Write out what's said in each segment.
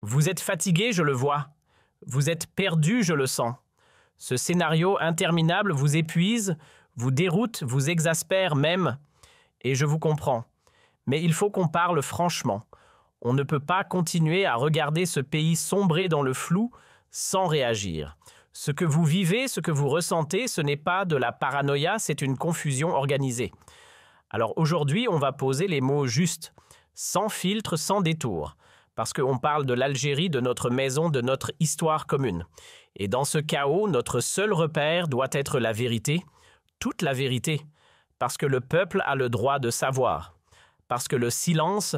Vous êtes fatigué, je le vois. Vous êtes perdu, je le sens. Ce scénario interminable vous épuise, vous déroute, vous exaspère même. Et je vous comprends. Mais il faut qu'on parle franchement. On ne peut pas continuer à regarder ce pays sombrer dans le flou sans réagir. Ce que vous vivez, ce que vous ressentez, ce n'est pas de la paranoïa, c'est une confusion organisée. Alors aujourd'hui, on va poser les mots justes, sans filtre, sans détour. Parce qu'on parle de l'Algérie, de notre maison, de notre histoire commune. Et dans ce chaos, notre seul repère doit être la vérité, toute la vérité, parce que le peuple a le droit de savoir, parce que le silence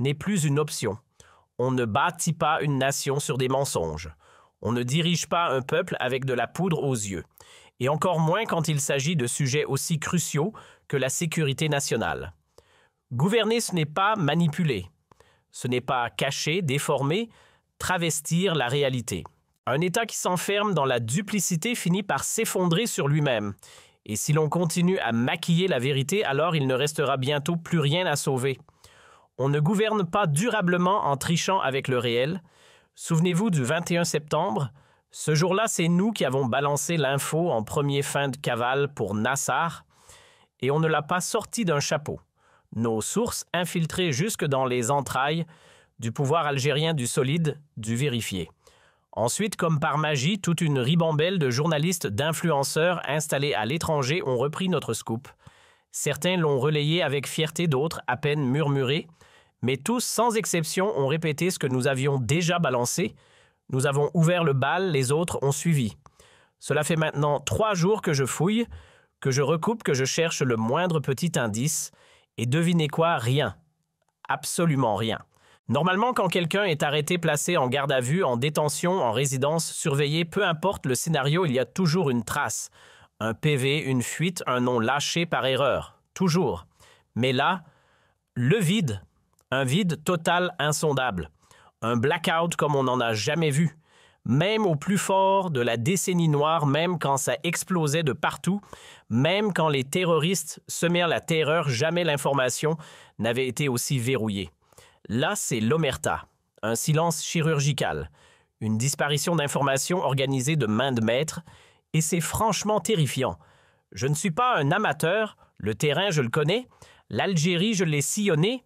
n'est plus une option. On ne bâtit pas une nation sur des mensonges. On ne dirige pas un peuple avec de la poudre aux yeux. Et encore moins quand il s'agit de sujets aussi cruciaux que la sécurité nationale. Gouverner, ce n'est pas manipuler. Ce n'est pas cacher, déformer, travestir la réalité. Un État qui s'enferme dans la duplicité finit par s'effondrer sur lui-même. Et si l'on continue à maquiller la vérité, alors il ne restera bientôt plus rien à sauver. On ne gouverne pas durablement en trichant avec le réel. Souvenez-vous du 21 septembre. Ce jour-là, c'est nous qui avons balancé l'info en premier fin de cavale pour Nassar. Et on ne l'a pas sorti d'un chapeau. Nos sources infiltrées jusque dans les entrailles du pouvoir algérien du solide, du vérifié. Ensuite, comme par magie, toute une ribambelle de journalistes, d'influenceurs installés à l'étranger ont repris notre scoop. Certains l'ont relayé avec fierté, d'autres à peine murmuré, mais tous, sans exception, ont répété ce que nous avions déjà balancé. Nous avons ouvert le bal, les autres ont suivi. Cela fait maintenant 3 jours que je fouille, que je recoupe, que je cherche le moindre petit indice. Et devinez quoi? Rien. Absolument rien. Normalement, quand quelqu'un est arrêté, placé en garde à vue, en détention, en résidence, surveillé, peu importe le scénario, il y a toujours une trace. Un PV, une fuite, un nom lâché par erreur. Toujours. Mais là, le vide. Un vide total insondable. Un blackout comme on n'en a jamais vu. Même au plus fort de la décennie noire, même quand ça explosait de partout, même quand les terroristes semèrent la terreur, jamais l'information n'avait été aussi verrouillée. Là, c'est l'omerta, un silence chirurgical, une disparition d'informations organisée de main de maître, et c'est franchement terrifiant. Je ne suis pas un amateur, le terrain, je le connais, l'Algérie, je l'ai sillonné,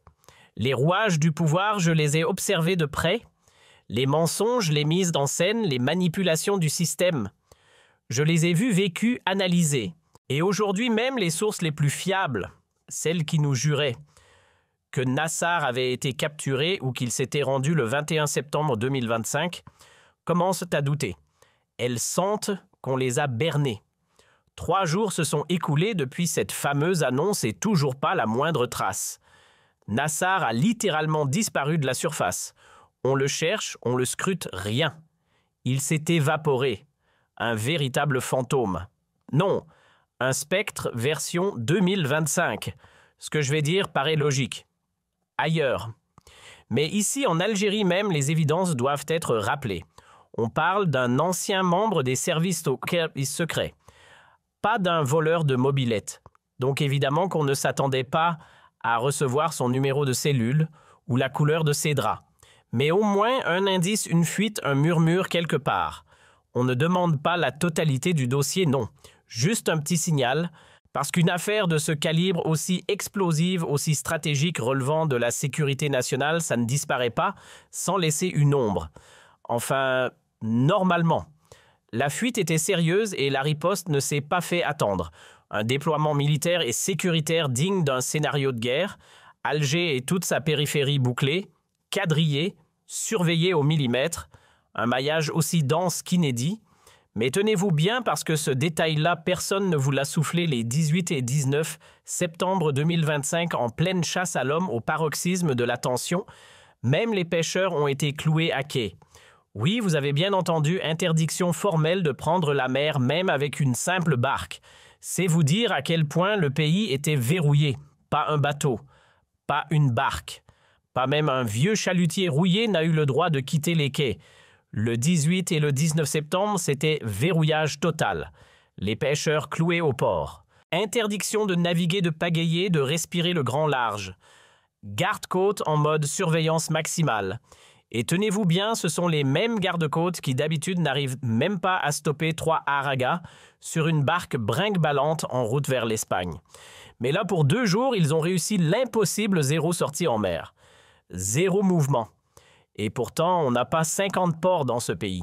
les rouages du pouvoir, je les ai observés de près, les mensonges, les mises en scène, les manipulations du système. Je les ai vus, vécus, analysés. Et aujourd'hui même, les sources les plus fiables, celles qui nous juraient que Nassar avait été capturé ou qu'il s'était rendu le 21 septembre 2025, commencent à douter. Elles sentent qu'on les a bernés. 3 jours se sont écoulés depuis cette fameuse annonce et toujours pas la moindre trace. Nassar a littéralement disparu de la surface. On le cherche, on le scrute, rien. Il s'est évaporé. Un véritable fantôme. Non, un spectre version 2025. Ce que je vais dire paraît logique. Ailleurs. Mais ici, en Algérie même, les évidences doivent être rappelées. On parle d'un ancien membre des services secrets. Pas d'un voleur de mobylettes. Donc évidemment qu'on ne s'attendait pas à recevoir son numéro de cellule ou la couleur de ses draps. Mais au moins un indice, une fuite, un murmure quelque part. On ne demande pas la totalité du dossier, non. Juste un petit signal, parce qu'une affaire de ce calibre aussi explosive, aussi stratégique relevant de la sécurité nationale, ça ne disparaît pas sans laisser une ombre. Enfin, normalement. La fuite était sérieuse et la riposte ne s'est pas fait attendre. Un déploiement militaire et sécuritaire digne d'un scénario de guerre, Alger et toute sa périphérie bouclée, quadrillé, surveillé au millimètre, un maillage aussi dense qu'inédit. Mais tenez-vous bien parce que ce détail-là, personne ne vous l'a soufflé les 18 et 19 septembre 2025 en pleine chasse à l'homme au paroxysme de la tension. Même les pêcheurs ont été cloués à quai. Oui, vous avez bien entendu, interdiction formelle de prendre la mer même avec une simple barque. C'est vous dire à quel point le pays était verrouillé. Pas un bateau, pas une barque. Pas même un vieux chalutier rouillé n'a eu le droit de quitter les quais. Le 18 et le 19 septembre, c'était verrouillage total. Les pêcheurs cloués au port. Interdiction de naviguer, de pagayer, de respirer le grand large. Garde-côte en mode surveillance maximale. Et tenez-vous bien, ce sont les mêmes gardes-côtes qui d'habitude n'arrivent même pas à stopper 3 haragas sur une barque brinque-ballante en route vers l'Espagne. Mais là, pour 2 jours, ils ont réussi l'impossible 0 sortie en mer. 0 mouvement. Et pourtant, on n'a pas 50 ports dans ce pays.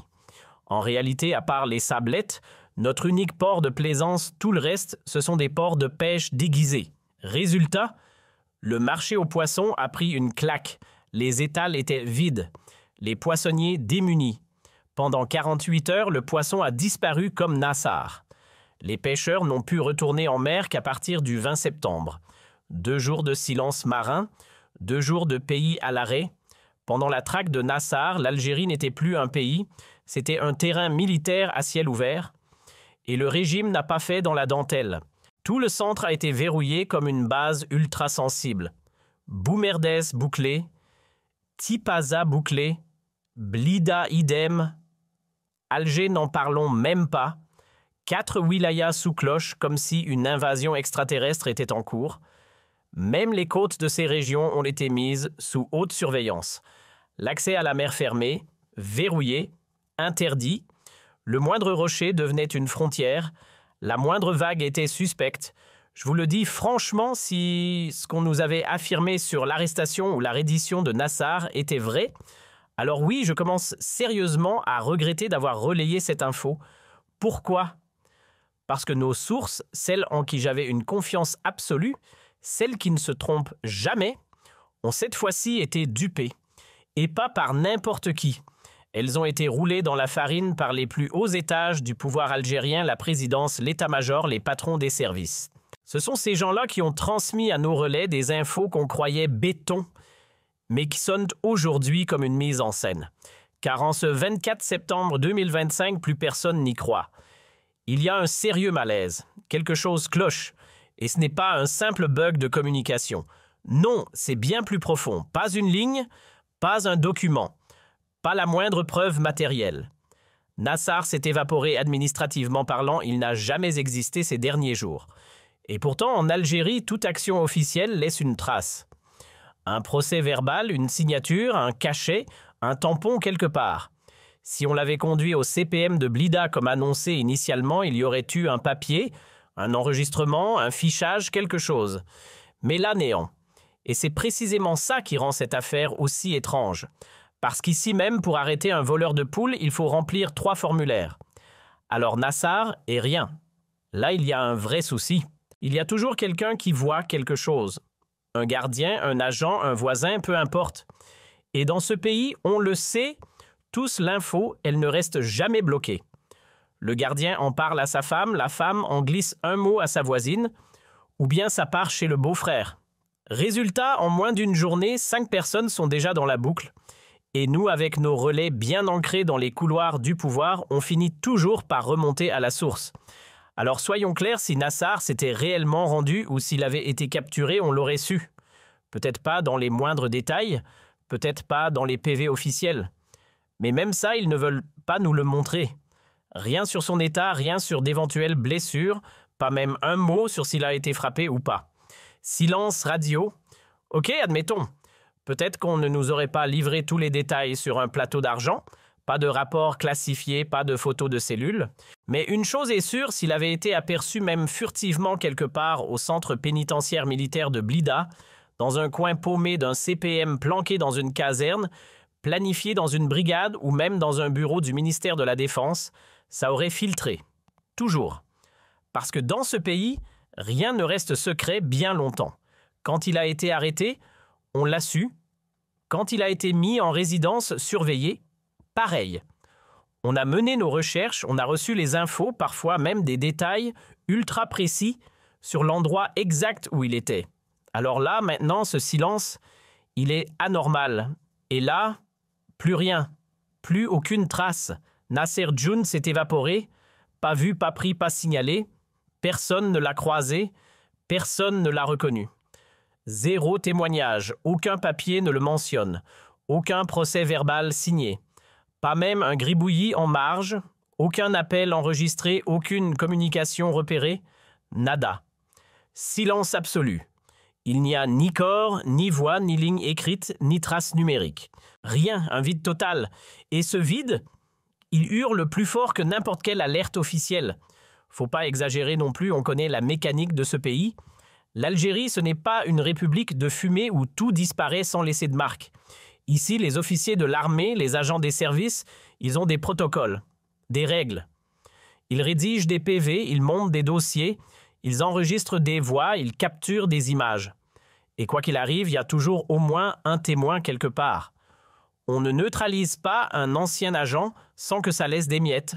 En réalité, à part les Sablettes, notre unique port de plaisance, tout le reste, ce sont des ports de pêche déguisés. Résultat, le marché aux poissons a pris une claque. Les étals étaient vides, les poissonniers démunis. Pendant 48 heures, le poisson a disparu comme Nassar. Les pêcheurs n'ont pu retourner en mer qu'à partir du 20 septembre. 2 jours de silence marin, 2 jours de pays à l'arrêt. Pendant la traque de Nassar, l'Algérie n'était plus un pays, c'était un terrain militaire à ciel ouvert. Et le régime n'a pas fait dans la dentelle. Tout le centre a été verrouillé comme une base ultra sensible. Boumerdès bouclé, Tipaza bouclé, Blida idem, Alger n'en parlons même pas, 4 wilayas sous cloche comme si une invasion extraterrestre était en cours. Même les côtes de ces régions ont été mises sous haute surveillance. L'accès à la mer fermée, verrouillé, interdit. Le moindre rocher devenait une frontière. La moindre vague était suspecte. Je vous le dis franchement, si ce qu'on nous avait affirmé sur l'arrestation ou la reddition de Nassar était vrai, alors oui, je commence sérieusement à regretter d'avoir relayé cette info. Pourquoi ? Parce que nos sources, celles en qui j'avais une confiance absolue, celles qui ne se trompent jamais, ont cette fois-ci été dupées. Et pas par n'importe qui. Elles ont été roulées dans la farine par les plus hauts étages du pouvoir algérien, la présidence, l'état-major, les patrons des services. Ce sont ces gens-là qui ont transmis à nos relais des infos qu'on croyait béton, mais qui sonnent aujourd'hui comme une mise en scène. Car en ce 24 septembre 2025, plus personne n'y croit. Il y a un sérieux malaise, quelque chose cloche, et ce n'est pas un simple bug de communication. Non, c'est bien plus profond. Pas une ligne, pas un document, pas la moindre preuve matérielle. Nassar s'est évaporé administrativement parlant, il n'a jamais existé ces derniers jours. Et pourtant, en Algérie, toute action officielle laisse une trace. Un procès verbal, une signature, un cachet, un tampon quelque part. Si on l'avait conduit au CPM de Blida comme annoncé initialement, il y aurait eu un papier, un enregistrement, un fichage, quelque chose. Mais là, néant. Et c'est précisément ça qui rend cette affaire aussi étrange. Parce qu'ici même, pour arrêter un voleur de poules, il faut remplir 3 formulaires. Alors Nassar et rien. Là, il y a un vrai souci. Il y a toujours quelqu'un qui voit quelque chose. Un gardien, un agent, un voisin, peu importe. Et dans ce pays, on le sait, tous l'info, elle ne reste jamais bloquée. Le gardien en parle à sa femme, la femme en glisse un mot à sa voisine, ou bien ça part chez le beau-frère. Résultat, en moins d'une journée, 5 personnes sont déjà dans la boucle. Et nous, avec nos relais bien ancrés dans les couloirs du pouvoir, on finit toujours par remonter à la source. Alors soyons clairs, si Nassar s'était réellement rendu ou s'il avait été capturé, on l'aurait su. Peut-être pas dans les moindres détails, peut-être pas dans les PV officiels. Mais même ça, ils ne veulent pas nous le montrer. Rien sur son état, rien sur d'éventuelles blessures, pas même un mot sur s'il a été frappé ou pas. Silence radio. Ok, admettons. Peut-être qu'on ne nous aurait pas livré tous les détails sur un plateau d'argent, pas de rapport classifié, pas de photos de cellules. Mais une chose est sûre, s'il avait été aperçu même furtivement quelque part au centre pénitentiaire militaire de Blida, dans un coin paumé d'un CPM planqué dans une caserne, planifié dans une brigade ou même dans un bureau du ministère de la Défense, ça aurait filtré. Toujours. Parce que dans ce pays, rien ne reste secret bien longtemps. Quand il a été arrêté, on l'a su. Quand il a été mis en résidence surveillée, pareil. On a mené nos recherches, on a reçu les infos, parfois même des détails ultra précis sur l'endroit exact où il était. Alors là, maintenant, ce silence, il est anormal. Et là, plus rien, plus aucune trace. Nasser Djoun s'est évaporé, pas vu, pas pris, pas signalé. Personne ne l'a croisé, personne ne l'a reconnu. 0 témoignage, aucun papier ne le mentionne, aucun procès verbal signé. Pas même un gribouillis en marge, aucun appel enregistré, aucune communication repérée, nada. Silence absolu. Il n'y a ni corps, ni voix, ni ligne écrite, ni trace numérique. Rien, un vide total. Et ce vide, il hurle plus fort que n'importe quelle alerte officielle. Faut pas exagérer non plus, on connaît la mécanique de ce pays. L'Algérie, ce n'est pas une république de fumée où tout disparaît sans laisser de marque. Ici, les officiers de l'armée, les agents des services, ils ont des protocoles, des règles. Ils rédigent des PV, ils montent des dossiers, ils enregistrent des voix, ils capturent des images. Et quoi qu'il arrive, il y a toujours au moins un témoin quelque part. On ne neutralise pas un ancien agent sans que ça laisse des miettes.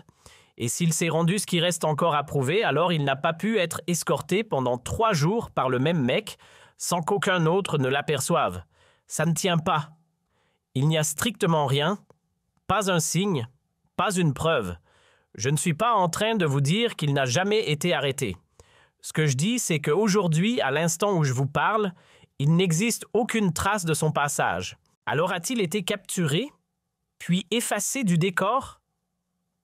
Et s'il s'est rendu ce qui reste encore à prouver, alors il n'a pas pu être escorté pendant 3 jours par le même mec sans qu'aucun autre ne l'aperçoive. Ça ne tient pas. Il n'y a strictement rien, pas un signe, pas une preuve. Je ne suis pas en train de vous dire qu'il n'a jamais été arrêté. Ce que je dis, c'est qu'aujourd'hui, à l'instant où je vous parle, il n'existe aucune trace de son passage. Alors a-t-il été capturé, puis effacé du décor ?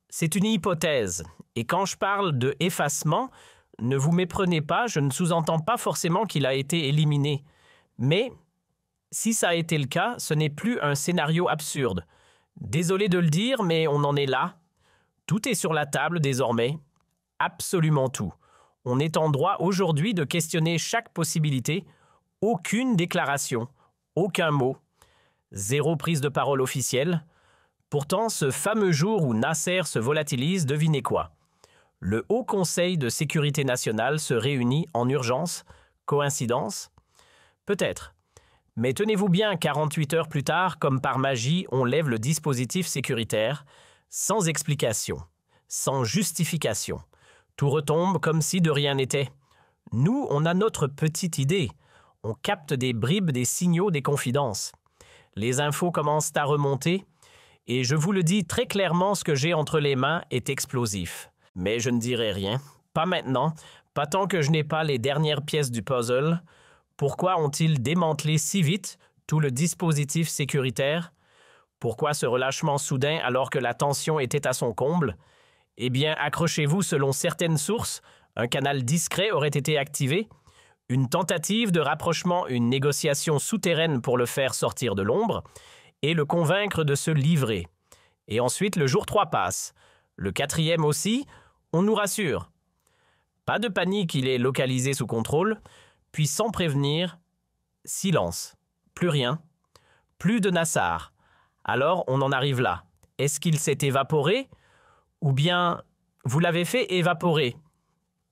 C'est une hypothèse, et quand je parle de effacement, ne vous méprenez pas, je ne sous-entends pas forcément qu'il a été éliminé. Mais, si ça a été le cas, ce n'est plus un scénario absurde. Désolé de le dire, mais on en est là. Tout est sur la table désormais. Absolument tout. On est en droit aujourd'hui de questionner chaque possibilité. Aucune déclaration, aucun mot. Zéro prise de parole officielle. Pourtant, ce fameux jour où Nasser se volatilise, devinez quoi? Le Haut Conseil de sécurité nationale se réunit en urgence. Coïncidence? Peut-être. Mais tenez-vous bien, 48 heures plus tard, comme par magie, on lève le dispositif sécuritaire, sans explication, sans justification. Tout retombe comme si de rien n'était. Nous, on a notre petite idée. On capte des bribes, des signaux, des confidences. Les infos commencent à remonter. Et je vous le dis très clairement, ce que j'ai entre les mains est explosif. Mais je ne dirai rien. Pas maintenant, pas tant que je n'ai pas les dernières pièces du puzzle. Pourquoi ont-ils démantelé si vite tout le dispositif sécuritaire? Pourquoi ce relâchement soudain alors que la tension était à son comble? Eh bien, accrochez-vous, selon certaines sources, un canal discret aurait été activé, une tentative de rapprochement, une négociation souterraine pour le faire sortir de l'ombre, et le convaincre de se livrer. Et ensuite, le jour 3 passe. Le 4e aussi, on nous rassure. Pas de panique, il est localisé sous contrôle. Puis sans prévenir, silence. Plus rien. Plus de Nassar. Alors, on en arrive là. Est-ce qu'il s'est évaporé? Ou bien, vous l'avez fait évaporer?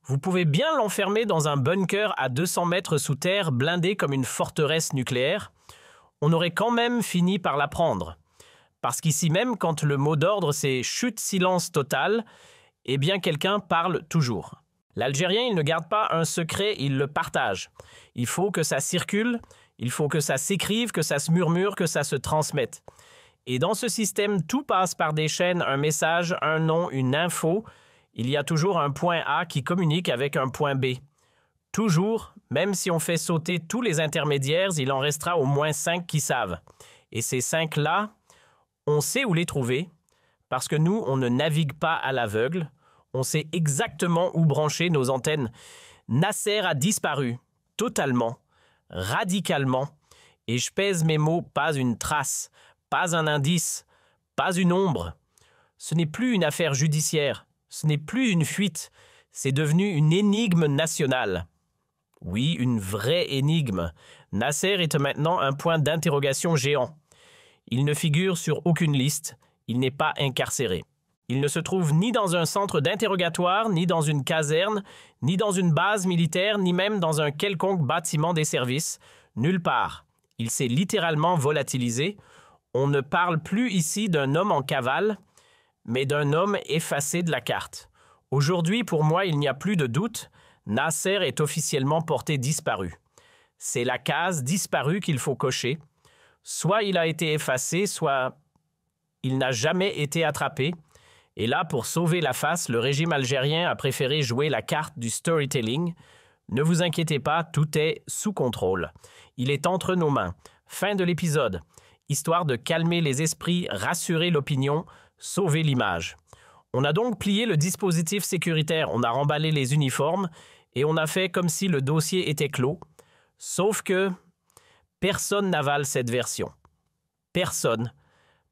Vous pouvez bien l'enfermer dans un bunker à 200 mètres sous terre, blindé comme une forteresse nucléaire. On aurait quand même fini par l'apprendre. Parce qu'ici même, quand le mot d'ordre c'est « chute silence total », eh bien quelqu'un parle toujours. L'Algérien, il ne garde pas un secret, il le partage. Il faut que ça circule, il faut que ça s'écrive, que ça se murmure, que ça se transmette. Et dans ce système, tout passe par des chaînes, un message, un nom, une info. Il y a toujours un point A qui communique avec un point B. Toujours, même si on fait sauter tous les intermédiaires, il en restera au moins 5 qui savent. Et ces 5-là, on sait où les trouver, parce que nous, on ne navigue pas à l'aveugle. On sait exactement où brancher nos antennes. Nasser a disparu, totalement, radicalement. Et je pèse mes mots, pas une trace, pas un indice, pas une ombre. Ce n'est plus une affaire judiciaire, ce n'est plus une fuite, c'est devenu une énigme nationale. Oui, une vraie énigme. Nasser est maintenant un point d'interrogation géant. Il ne figure sur aucune liste, il n'est pas incarcéré. Il ne se trouve ni dans un centre d'interrogatoire, ni dans une caserne, ni dans une base militaire, ni même dans un quelconque bâtiment des services. Nulle part. Il s'est littéralement volatilisé. On ne parle plus ici d'un homme en cavale, mais d'un homme effacé de la carte. Aujourd'hui, pour moi, il n'y a plus de doute. Nasser est officiellement porté disparu. C'est la case disparu qu'il faut cocher. Soit il a été effacé, soit il n'a jamais été attrapé. Et là, pour sauver la face, le régime algérien a préféré jouer la carte du storytelling. Ne vous inquiétez pas, tout est sous contrôle. Il est entre nos mains. Fin de l'épisode. Histoire de calmer les esprits, rassurer l'opinion, sauver l'image. On a donc plié le dispositif sécuritaire, on a remballé les uniformes et on a fait comme si le dossier était clos. Sauf que personne n'avale cette version. Personne.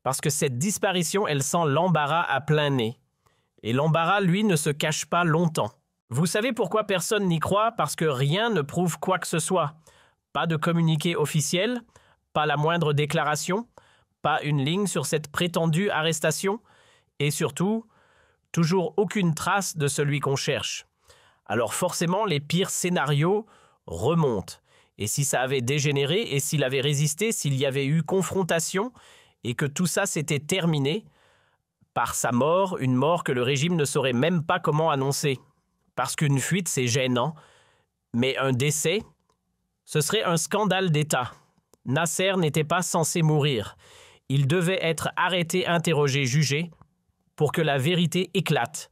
Parce que cette disparition, elle sent l'embarras à plein nez. Et l'embarras, lui, ne se cache pas longtemps. Vous savez pourquoi personne n'y croit? Parce que rien ne prouve quoi que ce soit. Pas de communiqué officiel, pas la moindre déclaration, pas une ligne sur cette prétendue arrestation, et surtout, toujours aucune trace de celui qu'on cherche. Alors forcément, les pires scénarios remontent. Et si ça avait dégénéré, et s'il avait résisté, s'il y avait eu confrontation, et que tout ça s'était terminé, par sa mort, une mort que le régime ne saurait même pas comment annoncer. Parce qu'une fuite, c'est gênant, mais un décès, ce serait un scandale d'État. Nasser n'était pas censé mourir. Il devait être arrêté, interrogé, jugé, pour que la vérité éclate,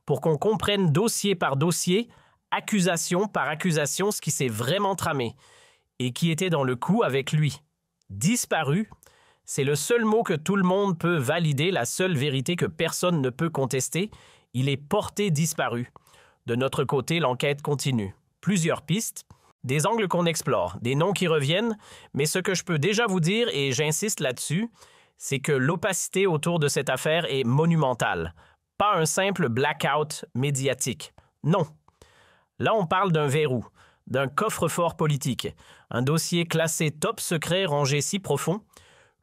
pour qu'on comprenne dossier par dossier, accusation par accusation, ce qui s'est vraiment tramé, et qui était dans le coup avec lui. Disparu, c'est le seul mot que tout le monde peut valider, la seule vérité que personne ne peut contester. Il est porté disparu. De notre côté, l'enquête continue. Plusieurs pistes, des angles qu'on explore, des noms qui reviennent, mais ce que je peux déjà vous dire, et j'insiste là-dessus, c'est que l'opacité autour de cette affaire est monumentale. Pas un simple blackout médiatique. Non. Là, on parle d'un verrou, d'un coffre-fort politique, un dossier classé top secret rangé si profond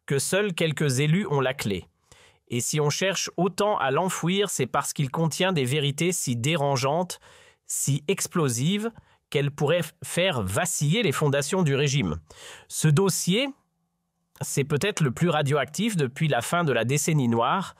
que seuls quelques élus ont la clé. Et si on cherche autant à l'enfouir, c'est parce qu'il contient des vérités si dérangeantes, si explosives, qu'elles pourraient faire vaciller les fondations du régime. Ce dossier, c'est peut-être le plus radioactif depuis la fin de la décennie noire,